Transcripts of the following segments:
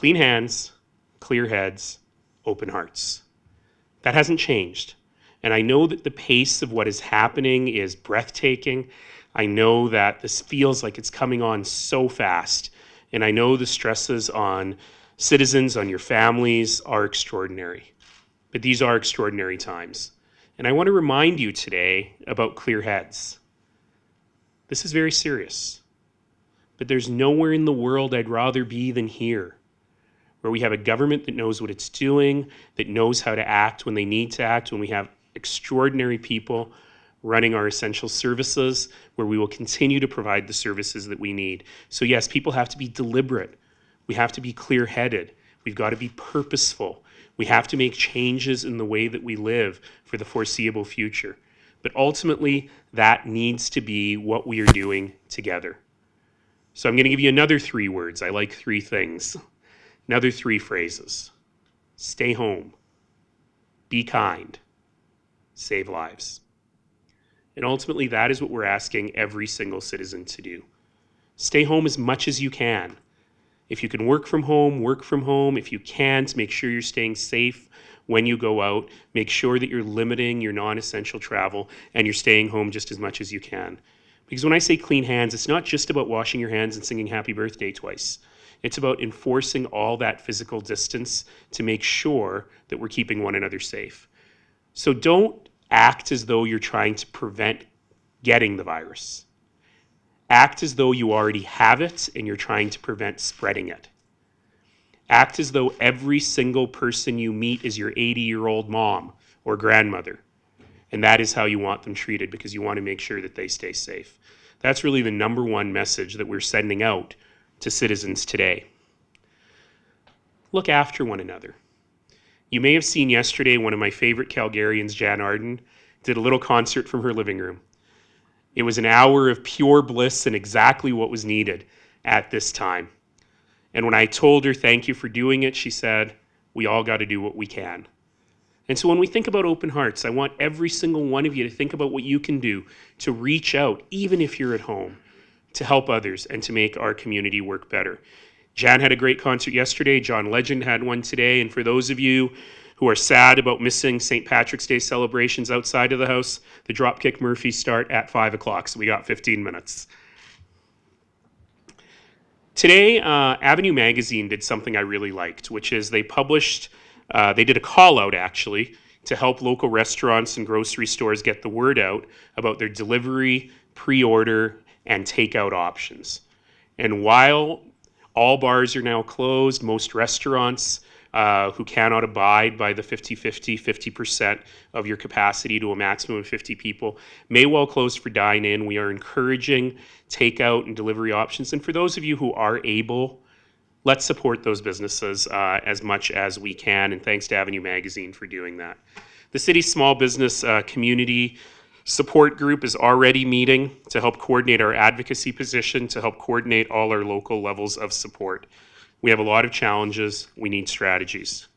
Clean hands, clear heads, open hearts. That hasn't changed. And I know that the pace of what is happening is breathtaking. I know that this feels like it's coming on so fast. And I know the stresses on citizens, on your families are extraordinary. But these are extraordinary times. And I want to remind you today about clear heads. This is very serious. But there's nowhere in the world I'd rather be than here, where we have a government that knows what it's doing, that knows how to act when they need to act, when we have extraordinary people running our essential services, where we will continue to provide the services that we need. So yes, people have to be deliberate. We have to be clear-headed. We've got to be purposeful. We have to make changes in the way that we live for the foreseeable future. But ultimately, that needs to be what we are doing together. So I'm going to give you another 3 words. I like 3 things. Another 3 phrases. Stay home. Be kind. Save lives. And ultimately, that is what we're asking every single citizen to do. Stay home as much as you can. If you can work from home, work from home. If you can't, make sure you're staying safe when you go out. Make sure that you're limiting your non-essential travel and you're staying home just as much as you can. Because when I say clean hands, it's not just about washing your hands and singing happy birthday twice. It's about enforcing all that physical distance to make sure that we're keeping one another safe. So don't act as though you're trying to prevent getting the virus. Act as though you already have it and you're trying to prevent spreading it. Act as though every single person you meet is your 80-year-old mom or grandmother. And that is how you want them treated, because you want to make sure that they stay safe. That's really the number one message that we're sending out to citizens today. Look after one another. You may have seen yesterday one of my favorite Calgarians, Jann Arden, did a little concert from her living room. It was an hour of pure bliss and exactly what was needed at this time. And when I told her thank you for doing it, she said, we all got to do what we can. And so when we think about open hearts, I want every single one of you to think about what you can do to reach out, even if you're at home, to help others and to make our community work better. Jann had a great concert yesterday. John Legend had one today. And for those of you who are sad about missing St. Patrick's Day celebrations outside of the house, the Dropkick Murphys start at 5 o'clock, so we got 15 minutes. Today, Avenue Magazine did something I really liked, which is they did a call out actually to help local restaurants and grocery stores get the word out about their delivery, pre-order, and takeout options. And while all bars are now closed, most restaurants who cannot abide by the 50% of your capacity to a maximum of 50 people may well close for dine-in. We are encouraging takeout and delivery options. And for those of you who are able, let's support those businesses as much as we can. And thanks to Avenue Magazine for doing that. The city's small business community support group is already meeting to help coordinate our advocacy position, to help coordinate all our local levels of support. We have a lot of challenges. We need strategies.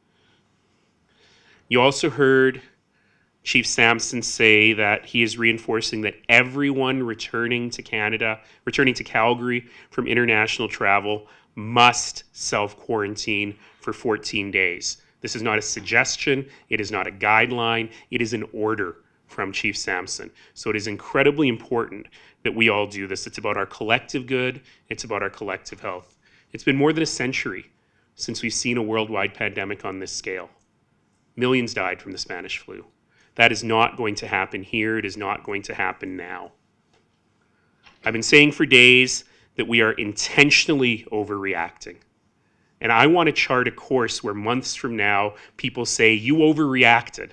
You also heard Chief Sampson say that he is reinforcing that everyone returning to Calgary from international travel must self-quarantine for 14 days. This is not a suggestion. It is not a guideline. It is an order from Chief Sampson. So it is incredibly important that we all do this. It's about our collective good. It's about our collective health. It's been more than a century since we've seen a worldwide pandemic on this scale. Millions died from the Spanish flu. That is not going to happen here. It is not going to happen now. I've been saying for days that we are intentionally overreacting. And I want to chart a course where months from now, people say, you overreacted.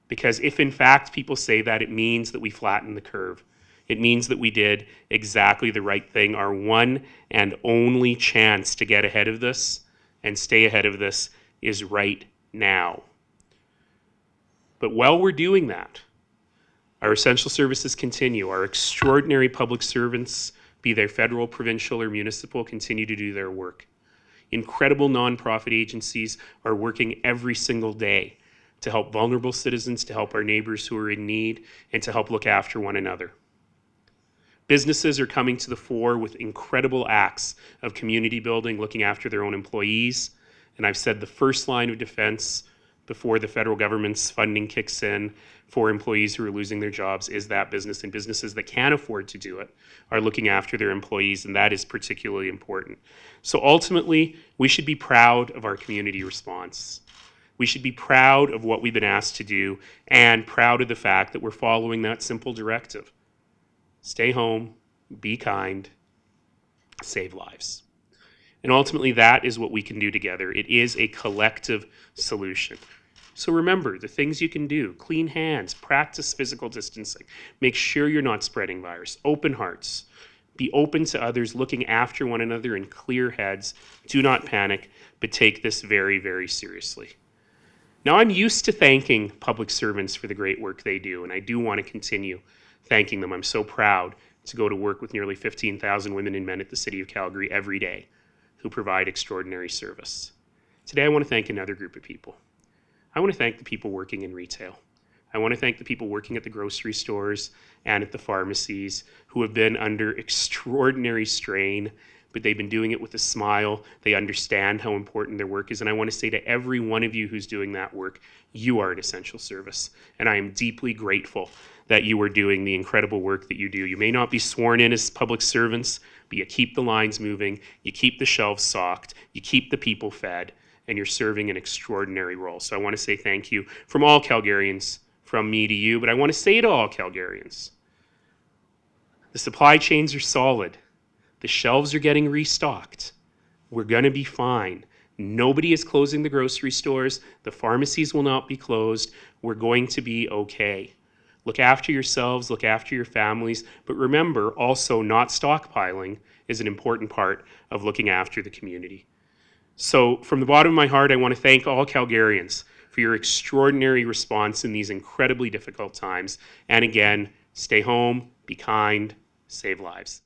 Because if in fact people say that, it means that we flattened the curve. It means that we did exactly the right thing. Our one and only chance to get ahead of this and stay ahead of this is right now. But while we're doing that, our essential services continue. Our extraordinary public servants, be they federal, provincial, or municipal, continue to do their work. Incredible nonprofit agencies are working every single day to help vulnerable citizens, to help our neighbors who are in need, and to help look after one another. Businesses are coming to the fore with incredible acts of community building, looking after their own employees. And I've said the first line of defense before the federal government's funding kicks in for employees who are losing their jobs is that business, and businesses that can afford to do it are looking after their employees, and that is particularly important. So ultimately, we should be proud of our community response. We should be proud of what we've been asked to do and proud of the fact that we're following that simple directive. Stay home, be kind, save lives. And ultimately, that is what we can do together. It is a collective solution. So remember the things you can do: clean hands, practice physical distancing, make sure you're not spreading virus, open hearts, be open to others, looking after one another in clear heads. Do not panic, but take this very, very seriously. Now, I'm used to thanking public servants for the great work they do, and I do want to continue thanking them. I'm so proud to go to work with nearly 15,000 women and men at the City of Calgary every day who provide extraordinary service. Today, I want to thank another group of people. I want to thank the people working in retail. I want to thank the people working at the grocery stores and at the pharmacies who have been under extraordinary strain, but they've been doing it with a smile. They understand how important their work is. And I want to say to every one of you who's doing that work, you are an essential service. And I am deeply grateful that you are doing the incredible work that you do. You may not be sworn in as public servants, but you keep the lines moving, you keep the shelves stocked, you keep the people fed, and you're serving an extraordinary role. So I want to say thank you from all Calgarians, from me to you, but I want to say to all Calgarians, the supply chains are solid. The shelves are getting restocked. We're going to be fine. Nobody is closing the grocery stores. The pharmacies will not be closed. We're going to be okay. Look after yourselves, look after your families, but remember also not stockpiling is an important part of looking after the community. So from the bottom of my heart, I want to thank all Calgarians for your extraordinary response in these incredibly difficult times. And again, stay home, be kind, save lives.